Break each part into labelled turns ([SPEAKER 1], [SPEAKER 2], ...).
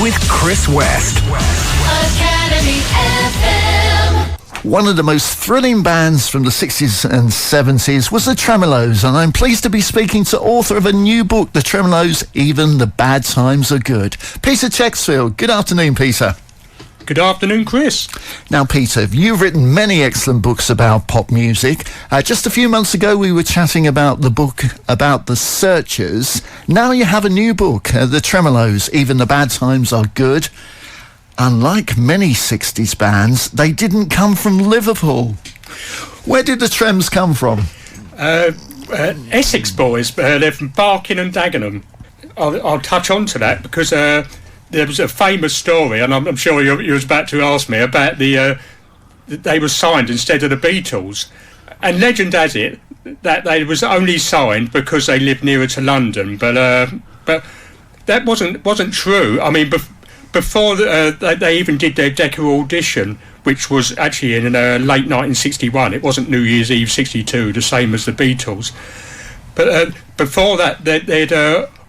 [SPEAKER 1] with Chris West.
[SPEAKER 2] Academy FM.
[SPEAKER 3] One of the most thrilling bands from the 60s and 70s was the Tremeloes, and I'm pleased to be speaking to author of a new book, The Tremeloes, Even the Bad Times Are Good. Peter Chexfield. Good afternoon, Peter.
[SPEAKER 4] Good afternoon, Chris.
[SPEAKER 3] Now, Peter, you've written many excellent books about pop music. Just a few months ago, we were chatting about the book about the Searchers. Now you have a new book, The Tremeloes, Even the Bad Times Are Good. Unlike many 60s bands, they didn't come from Liverpool. Where did the Trems come from?
[SPEAKER 4] Essex boys. They're from Barking and Dagenham. I'll touch on to that because there was a famous story, and I'm sure you was about to ask me about they were signed instead of the Beatles. And legend has it that they was only signed because they lived nearer to London, but that wasn't true. I mean, before they even did their Decca audition, which was actually in late 1961. It wasn't New Year's Eve 62, the same as the Beatles. But before that, they'd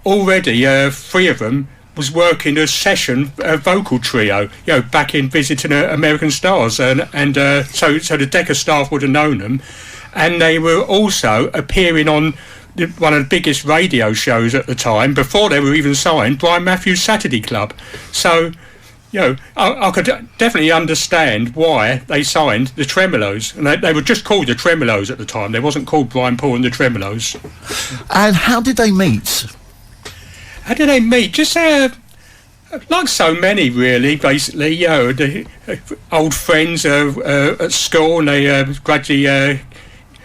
[SPEAKER 4] already three of them was working a session vocal trio, back in Visiting American Stars, and so the Decca staff would have known them, and they were also appearing on one of the biggest radio shows at the time before they were even signed, Brian Matthews' Saturday Club. So, I could definitely understand why they signed the Tremeloes, and they were just called the Tremeloes at the time. They wasn't called Brian Paul and the Tremeloes.
[SPEAKER 3] And how did they meet?
[SPEAKER 4] How did they meet? Just like so many, really. Basically, the old friends at school, and they gradually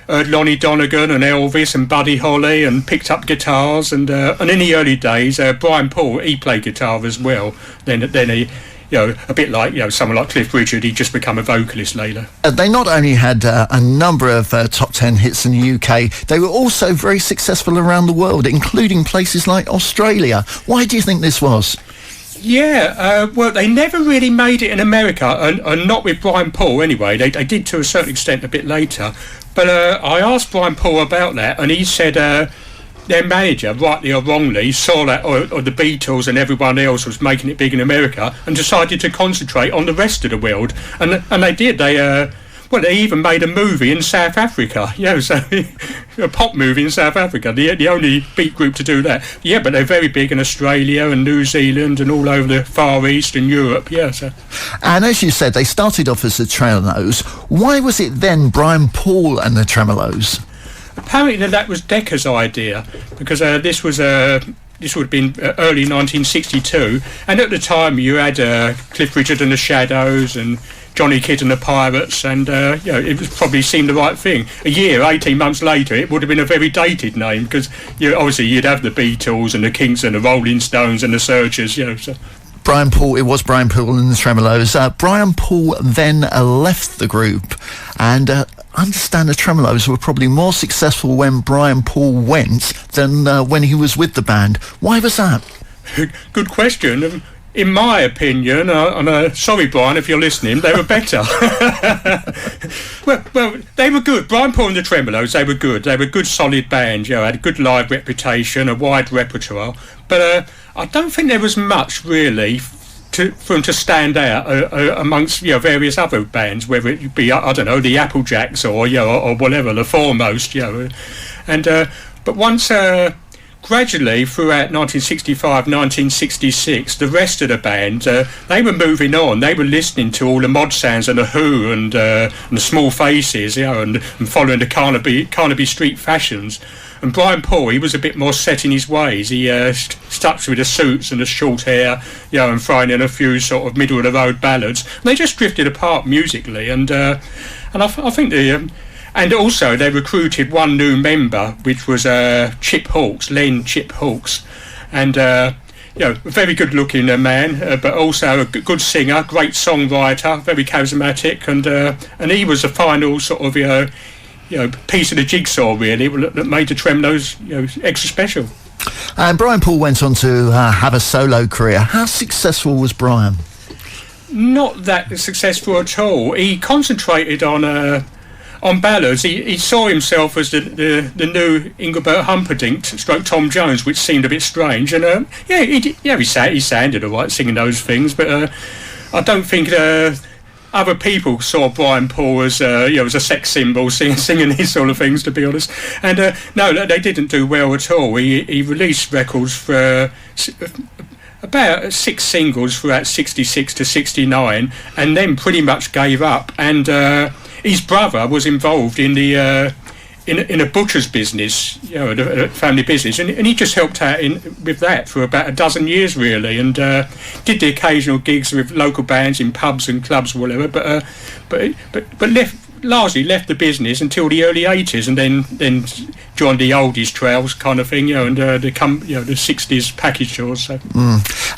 [SPEAKER 4] Lonnie Donegan and Elvis and Buddy Holly, and picked up guitars. And in the early days, Brian Paul, he played guitar as well. Then he, a bit like someone like Cliff Richard, he just become a vocalist later.
[SPEAKER 3] They not only had a number of top 10 hits in the UK, they were also very successful around the world, including places like Australia. Why do you think this was?
[SPEAKER 4] Well, they never really made it in America, and not with Brian Paul anyway. They did to a certain extent a bit later. But I asked Brian Paul about that, and he said their manager, rightly or wrongly, saw that or the Beatles and everyone else was making it big in America and decided to concentrate on the rest of the world. And they did. They even made a movie in South Africa. So a pop movie in South Africa, the only beat group to do that. Yeah, but they're very big in Australia and New Zealand and all over the Far East and Europe. Yeah. So.
[SPEAKER 3] And as you said, they started off as the Tremeloes. Why was it then Brian Paul and the Tremeloes?
[SPEAKER 4] Apparently that was Decca's idea, because this would have been early 1962, and at the time you had Cliff Richard and the Shadows and Johnny Kidd and the Pirates, and it was probably seemed the right thing. A year, 18 months later, it would have been a very dated name, because obviously you'd have the Beatles and the Kinks and the Rolling Stones and the Searchers, So.
[SPEAKER 3] Brian Paul, it was Brian Paul and the Tremeloes. Brian Paul then left the group, and I understand the Tremeloes were probably more successful when Brian Paul went than when he was with the band. Why was that?
[SPEAKER 4] Good question. In my opinion, sorry Brian if you're listening, they were better. well, they were good. Brian Paul and the Tremeloes, they were good. They were a good solid band, had a good live reputation, a wide repertoire. But I don't think there was much really for them to stand out amongst various other bands, whether it be the Applejacks or whatever, the Foremost, and but once gradually throughout 1965, 1966, the rest of the band they were moving on. They were listening to all the mod sounds and the Who and the Small Faces, and following the Carnaby Street fashions. And Brian Paul, he was a bit more set in his ways. He stuck with the suits and the short hair, and throwing in a few sort of middle of the road ballads. And they just drifted apart musically, and I think and also they recruited one new member, which was Chip Hawkes, Len Chip Hawkes, and a very good-looking man, but also a good singer, great songwriter, very charismatic, and he was the final sort of piece of the jigsaw really that made the Tremeloes extra special.
[SPEAKER 3] And Brian Paul went on to have a solo career. How successful was Brian? Not
[SPEAKER 4] that successful at all. He concentrated on on ballads, he saw himself as the new Engelbert Humperdinck stroke Tom Jones, which seemed a bit strange. And he sounded all right singing those things, but I don't think other people saw Brian Paul as as a sex symbol, singing these sort of things, to be honest. And no, they didn't do well at all. He released records for about 6 singles throughout 66 to 69, and then pretty much gave up. And his brother was involved in the in a butcher's business, a family business, and he just helped out with that for about a dozen years, really, and did the occasional gigs with local bands in pubs and clubs or whatever, but largely left the business until the early 80s, and then joined the oldies trails kind of thing, and the 60s package tours. So.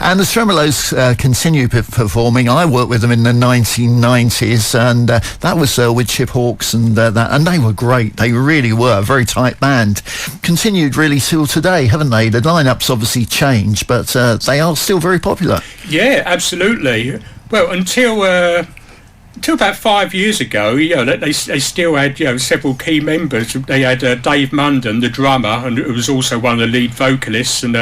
[SPEAKER 3] And the Tremeloes continue performing. I worked with them in the 1990s, and that was with Chip Hawkes and they were great. They really were a very tight band. Continued really till today, haven't they? The lineup's obviously changed, but they are still very popular.
[SPEAKER 4] Yeah, absolutely. Well, until about 5 years ago, they still had several key members. They had Dave Munden, the drummer, and who was also one of the lead vocalists, and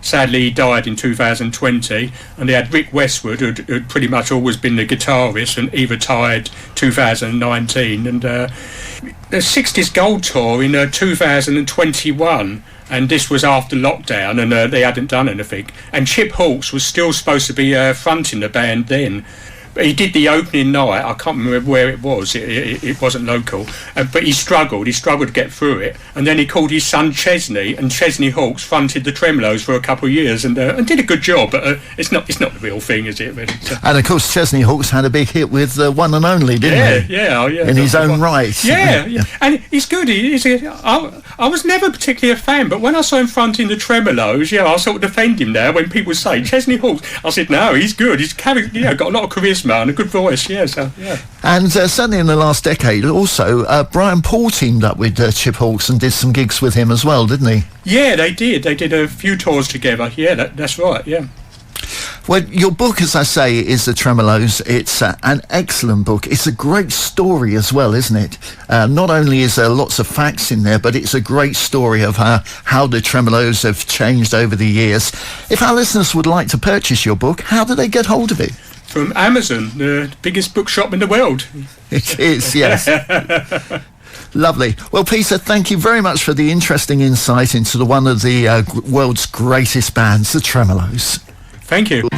[SPEAKER 4] sadly he died in 2020. And they had Rick Westwood, who'd pretty much always been the guitarist, and he retired 2019. And the 60s Gold Tour in 2021. And this was after lockdown, and they hadn't done anything. And Chip Hawkes was still supposed to be fronting the band then. He did the opening night. I can't remember where it was. It wasn't local, but he struggled to get through it. And then he called his son Chesney, and Chesney Hawkes fronted the Tremeloes for a couple of years, and did a good job. But it's not the real thing, is it? Really? So.
[SPEAKER 3] And of course, Chesney Hawkes had a big hit with One and Only, didn't he?
[SPEAKER 4] Yeah.
[SPEAKER 3] In his own right.
[SPEAKER 4] Yeah. And he's good. I was never particularly a fan, but when I saw him fronting the Tremeloes, I sort of defend him now. When people say Chesney Hawkes, I said no, he's good. He's got a lot of charisma and a good voice, yeah.
[SPEAKER 3] And certainly in the last decade, also, Brian Paul teamed up with Chip Hawkes and did some gigs with him as well, didn't he?
[SPEAKER 4] Yeah, they did. They did a few tours together. Yeah, that's right, yeah.
[SPEAKER 3] Well, your book, as I say, is The Tremeloes. It's an excellent book. It's a great story as well, isn't it? Not only is there lots of facts in there, but it's a great story of how the Tremeloes have changed over the years. If our listeners would like to purchase your book, how do they get hold of it?
[SPEAKER 4] From Amazon, the biggest bookshop in the world.
[SPEAKER 3] It is, yes. Lovely. Well, Peter, thank you very much for the interesting insight into one of the world's greatest bands, the Tremeloes.
[SPEAKER 4] Thank you.